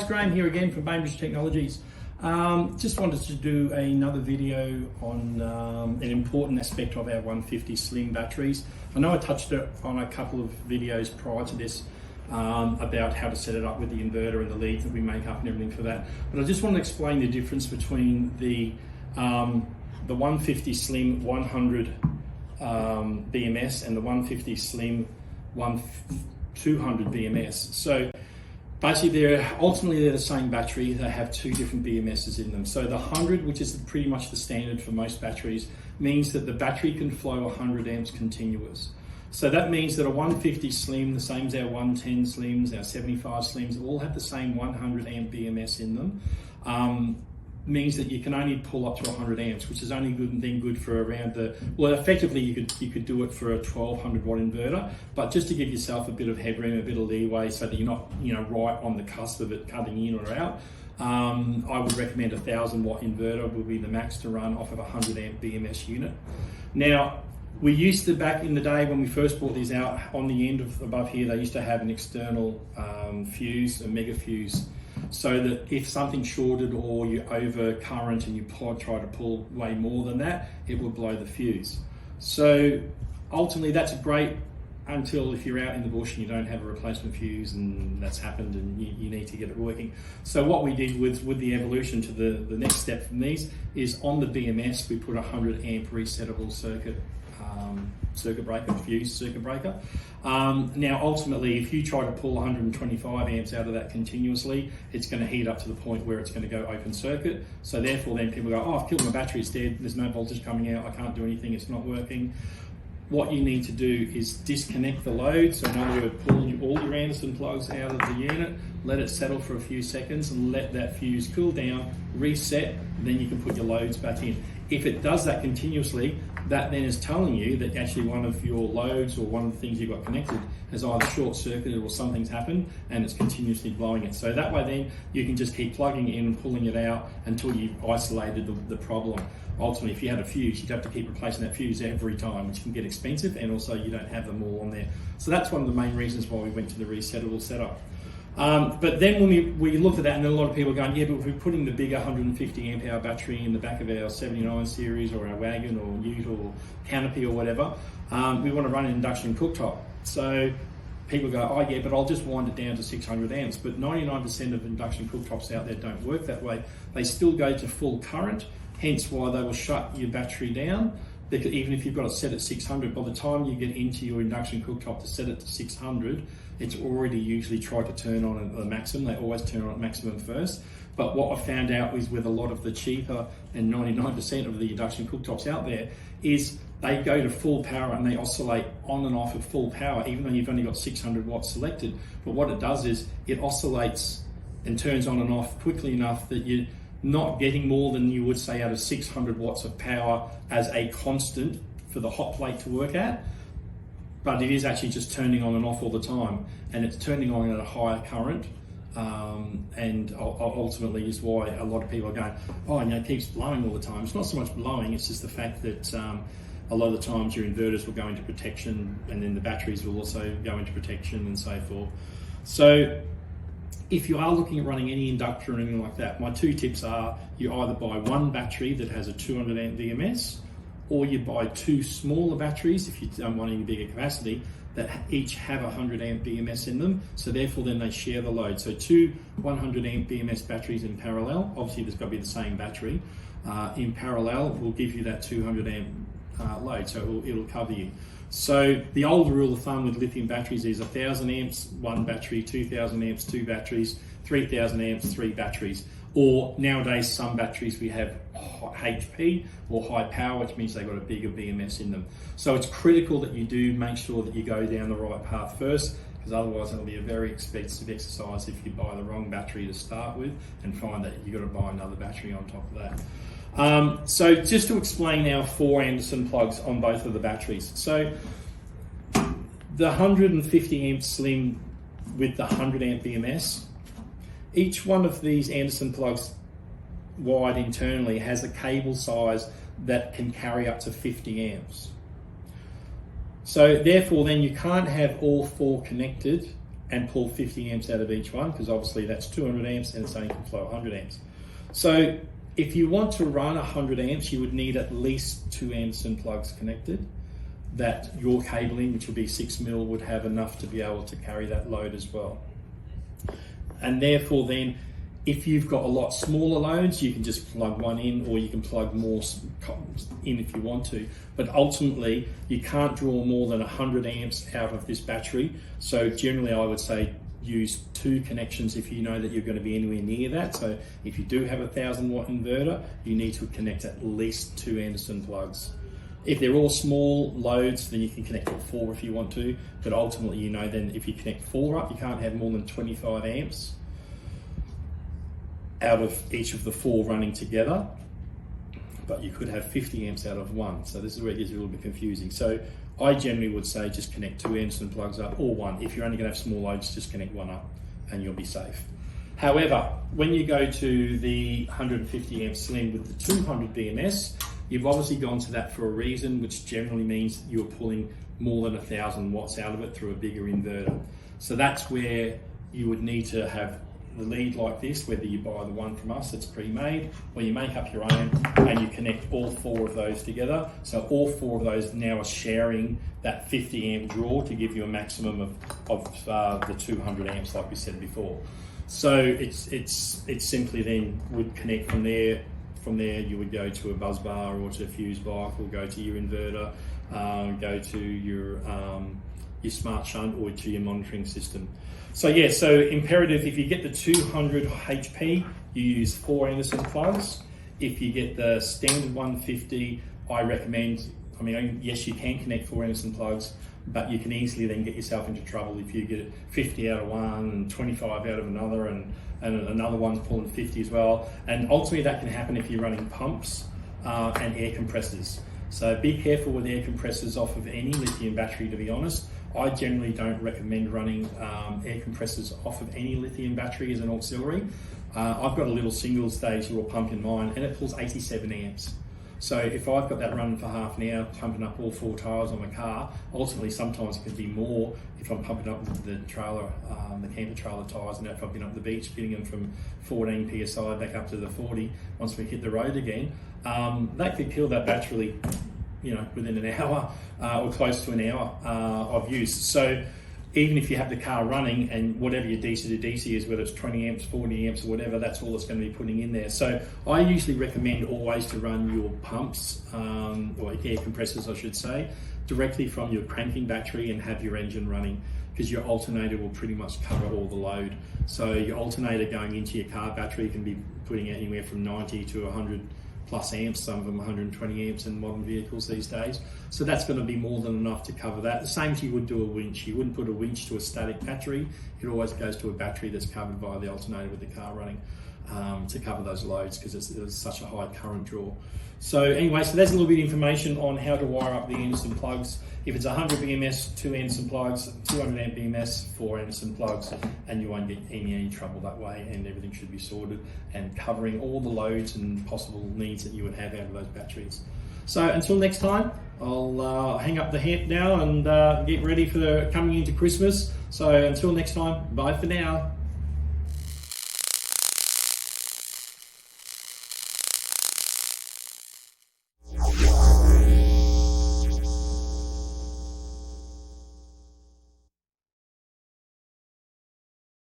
Graham here again from Bainbridge Technologies. Just wanted to do another video on an important aspect of our 150 slim batteries. I know I touched on a couple of videos prior to this about how to set it up with the inverter and the leads that we make up and everything for that. But I just want to explain the difference between the 150 slim 100 BMS and the 150 slim 200 BMS. So basically, they're the same battery. They have two different BMSs in them. So the 100, which is pretty much the standard for most batteries, means that the battery can flow 100 amps continuous. So that means that a 150 slim, the same as our 110 slims, our 75 slims, all have the same 100 amp BMS in them. Means that you can only pull up to 100 amps, which is only good for around effectively you could do it for a 1200 watt inverter, but just to give yourself a bit of headroom, a bit of leeway, so that you're not right on the cusp of it cutting in or out. I would recommend a 1000 watt inverter would be the max to run off of a 100 amp BMS unit. Now, we used to, back in the day when we first brought these out, on the end of above here, they used to have an external fuse, a mega fuse, so that if something shorted or you over current and you try to pull way more than that, it will blow the fuse. So ultimately that's great until if you're out in the bush and you don't have a replacement fuse and that's happened and you need to get it working. So what we did with the evolution to the next step from these is, on the BMS we put a 100 amp resettable circuit breaker, fuse circuit breaker. Now ultimately, if you try to pull 125 amps out of that continuously, it's going to heat up to the point where it's going to go open circuit. So therefore then people go, oh, I've killed my battery, it's dead, there's no voltage coming out, I can't do anything, it's not working. What you need to do is disconnect the load. So in other words, pull all your Anderson plugs out of the unit, let it settle for a few seconds and let that fuse cool down, reset, and then you can put your loads back in. If it does that continuously, that then is telling you that actually one of your loads or one of the things you've got connected has either short circuited or something's happened and it's continuously blowing it. So that way then you can just keep plugging it in and pulling it out until you've isolated the problem. Ultimately, if you had a fuse, you'd have to keep replacing that fuse every time, which can get expensive, and also you don't have them all on there. So that's one of the main reasons why we went to the resettable setup. But then when we looked at that, and a lot of people are going, yeah, but if we're putting the bigger 150 amp hour battery in the back of our 79 series or our wagon or ute or canopy or whatever, we want to run an induction cooktop. So people go, oh yeah, but I'll just wind it down to 600 amps. But 99% of induction cooktops out there don't work that way. They still go to full current, hence why they will shut your battery down. Because even if you've got it set at 600, by the time you get into your induction cooktop to set it to 600, it's already usually tried to turn on at the maximum. They always turn on at maximum first. But what I found out is with a lot of the cheaper and 99% of the induction cooktops out there is they go to full power and they oscillate on and off at full power, even though you've only got 600 watts selected. But what it does is it oscillates and turns on and off quickly enough that you're not getting more than you would say out of 600 watts of power as a constant for the hot plate to work at. But it is actually just turning on and off all the time, and it's turning on at a higher current, and ultimately is why a lot of people are going, oh, it keeps blowing all the time. It's not so much blowing, it's just the fact that a lot of the times your inverters will go into protection, and then the batteries will also go into protection and so forth. So if you are looking at running any inductor or anything like that, my two tips are you either buy one battery that has a 200 amp VMS, or you buy two smaller batteries if you don't want any bigger capacity that each have 100 amp BMS in them. So therefore then they share the load. So two 100 amp BMS batteries in parallel, obviously there's got to be the same battery, in parallel will give you that 200 amp load, so it'll cover you. So the old rule of thumb with lithium batteries is 1000 amps, one battery, 2000 amps, two batteries, 3000 amps, three batteries. Or nowadays, some batteries we have HP or high power, which means they've got a bigger BMS in them. So it's critical that you do make sure that you go down the right path first, because otherwise it'll be a very expensive exercise if you buy the wrong battery to start with and find that you've got to buy another battery on top of that. So just to explain our 4 Anderson plugs on both of the batteries. So the 150 amp slim with the 100 amp BMS, each one of these Anderson plugs wired internally has a cable size that can carry up to 50 amps. So therefore then you can't have all 4 connected and pull 50 amps out of each one, because obviously that's 200 amps and it's only can flow 100 amps. So if you want to run 100 amps, you would need at least 2 Anderson plugs connected, that your cabling, which would be 6mm, would have enough to be able to carry that load as well. And therefore then, if you've got a lot smaller loads, you can just plug one in, or you can plug more in if you want to. But ultimately, you can't draw more than 100 amps out of this battery. So generally, I would say use 2 connections if you know that you're going to be anywhere near that. So if you do have a 1000-watt inverter, you need to connect at least 2 Anderson plugs. If they're all small loads, then you can connect all 4 if you want to. But ultimately, you know, then if you connect 4 up, you can't have more than 25 amps out of each of the 4 running together, but you could have 50 amps out of one. So this is where it gets a little bit confusing. So I generally would say just connect 2 Anderson plugs up, or 1. If you're only gonna have small loads, just connect 1 up and you'll be safe. However, when you go to the 150 amp slim with the 200 BMS, you've obviously gone to that for a reason, which generally means you're pulling more than 1000 watts out of it through a bigger inverter. So that's where you would need to have the lead like this, whether you buy the one from us that's pre-made, or you make up your own and you connect all 4 of those together. So all 4 of those now are sharing that 50 amp draw to give you a maximum of the 200 amps, like we said before. So it's simply then would connect from there. From there, you would go to a bus bar or to a fuse box, or go to your inverter, go to your smart shunt, or to your monitoring system. So yeah, so imperative, if you get the 200 HP, you use 4 Anderson plugs. If you get the standard 150, I recommend, I mean, yes, you can connect 4 Anderson plugs, but you can easily then get yourself into trouble if you get 50 out of one and 25 out of another, and another one's pulling 50 as well. And ultimately that can happen if you're running pumps and air compressors. So be careful with air compressors off of any lithium battery, to be honest. I generally don't recommend running air compressors off of any lithium battery as an auxiliary. I've got a little single stage little pump in mine, and it pulls 87 amps. So if I've got that running for half an hour, pumping up all 4 tyres on my car, ultimately sometimes it can be more if I'm pumping up the trailer, the camper trailer tyres, and if I've been up the beach, getting them from 14 PSI back up to the 40 once we hit the road again. That could kill that battery, you know, within an hour or close to an hour of use. So even if you have the car running and whatever your DC to DC is, whether it's 20 amps, 40 amps or whatever, that's all it's going to be putting in there. So I usually recommend always to run your pumps, or air compressors I should say, directly from your cranking battery and have your engine running, because your alternator will pretty much cover all the load. So your alternator going into your car battery can be putting out anywhere from 90 to 100 plus amps, some of them 120 amps in modern vehicles these days. So that's going to be more than enough to cover that. The same as you would do a winch. You wouldn't put a winch to a static battery. It always goes to a battery that's covered by the alternator with the car running to cover those loads, because it's such a high current draw. So anyway, so there's a little bit of information on how to wire up the Anderson plugs. If it's 100 BMS, 2 Anderson plugs, 200 amp BMS, 4 Anderson plugs, and you won't get any trouble that way, and everything should be sorted and covering all the loads and possible needs that you would have out of those batteries. So until next time, I'll hang up the hamp now and get ready for coming into Christmas. So until next time, bye for now.